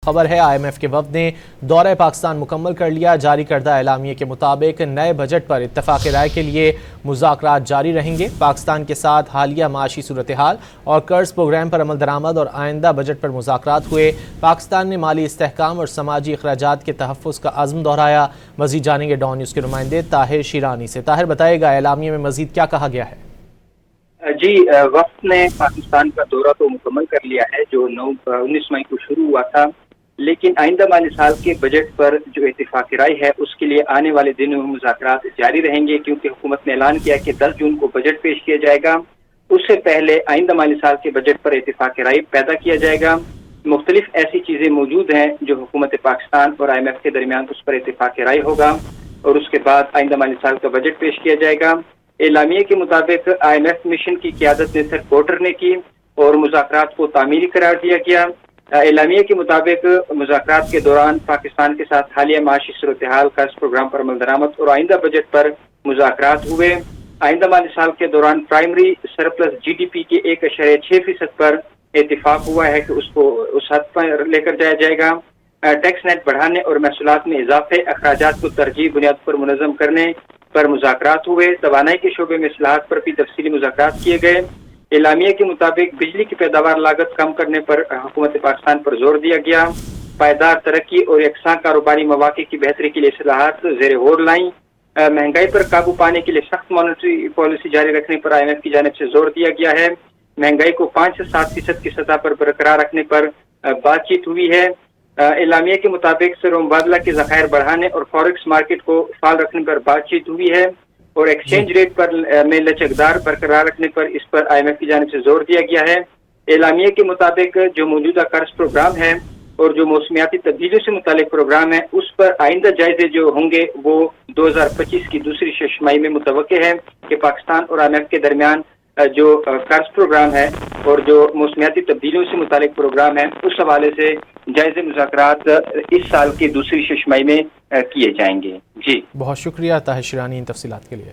خبر ہے IMF کے وفد نے دورہ پاکستان مکمل کر لیا۔ جاری کردہ اعلامیے کے مطابق نئے بجٹ پر اتفاق رائے کے لیے مذاکرات جاری رہیں گے۔ پاکستان کے ساتھ حالیہ معاشی صورتحال اور قرض پروگرام پر عمل درآمد اور آئندہ بجٹ پر مذاکرات ہوئے۔ پاکستان نے مالی استحکام اور سماجی اخراجات کے تحفظ کا عزم دہرایا۔ مزید جانیں گے ڈان نیوز کے نمائندے طاہر شیرانی سے۔ طاہر، بتائے گا اعلامیے میں مزید کیا کہا گیا ہے؟ جی، وفد نے پاکستان کا دورہ تو مکمل کر لیا ہے جو 19 مئی کو شروع ہوا تھا، لیکن آئندہ مالی سال کے بجٹ پر جو اتفاق رائے ہے اس کے لیے آنے والے دنوں میں مذاکرات جاری رہیں گے، کیونکہ حکومت نے اعلان کیا کہ 10 جون کو بجٹ پیش کیا جائے گا۔ اس سے پہلے آئندہ مالی سال کے بجٹ پر اتفاق رائے پیدا کیا جائے گا۔ مختلف ایسی چیزیں موجود ہیں جو حکومت پاکستان اور IMF کے درمیان اس پر اتفاق رائے ہوگا اور اس کے بعد آئندہ مالی سال کا بجٹ پیش کیا جائے گا۔ اعلامیے کے مطابق IMF مشن کی قیادت نثر پورٹر نے کی اور مذاکرات کو تعمیری قرار دیا گیا۔ اعلامیے کے مطابق مذاکرات کے دوران پاکستان کے ساتھ حالیہ معاشی صورتحال، قرض پروگرام پر عمل درآمد اور آئندہ بجٹ پر مذاکرات ہوئے۔ آئندہ مالی سال کے دوران پرائمری سرپلس GDP کے 1.6% پر اتفاق ہوا ہے کہ اس کو اس حد پر لے کر جایا جائے گا۔ ٹیکس نیٹ بڑھانے اور محصولات میں اضافے، اخراجات کو ترجیحی بنیاد پر منظم کرنے پر مذاکرات ہوئے۔ توانائی کے شعبے میں اصلاحات پر بھی تفصیلی مذاکرات کیے گئے۔ اعلامیے کے مطابق بجلی کی پیداوار لاگت کم کرنے پر حکومت پاکستان پر زور دیا گیا۔ پائیدار ترقی اور یکساں کاروباری مواقع کی بہتری کے لیے اصلاحات زیر غور لائیں۔ مہنگائی پر قابو پانے کے لیے سخت مانیٹری پالیسی جاری رکھنے پر IMF کی جانب سے زور دیا گیا ہے۔ مہنگائی کو 5 سے 7% کی سطح پر برقرار رکھنے پر بات چیت ہوئی ہے۔ اعلامیے کے مطابق زر مبادلہ کے ذخائر بڑھانے اور فوریکس مارکیٹ کو فعال رکھنے پر بات چیت ہوئی ہے اور ایکسچینج ریٹ پر میں لچکدار برقرار رکھنے پر اس پر IMF کی جانب سے زور دیا گیا ہے۔ اعلامیے کے مطابق جو موجودہ قرض پروگرام ہے اور جو موسمیاتی تبدیلیوں سے متعلق پروگرام ہے اس پر آئندہ جائزے جو ہوں گے وہ 2025 کی دوسری ششماہی میں متوقع ہے کہ پاکستان اور IMF کے درمیان جو قرض پروگرام ہے اور جو موسمیاتی تبدیلیوں سے متعلق پروگرام ہے اس حوالے سے جائزے مذاکرات اس سال کی دوسری ششماہی میں کیے جائیں گے۔ جی، بہت شکریہ طاہر شیرانی ان تفصیلات کے لیے۔